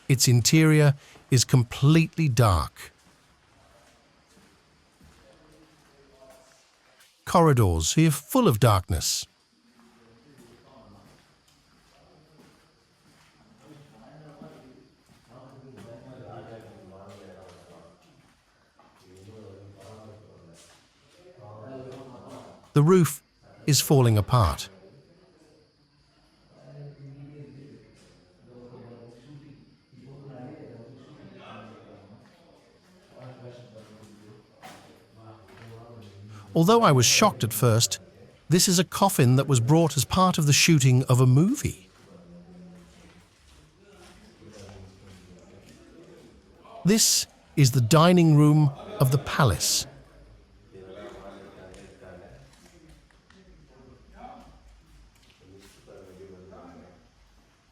Its interior is completely dark. Corridors here full of darkness. The roof is falling apart. Although I was shocked at first, this is a coffin that was brought as part of the shooting of a movie. This is the dining room of the palace.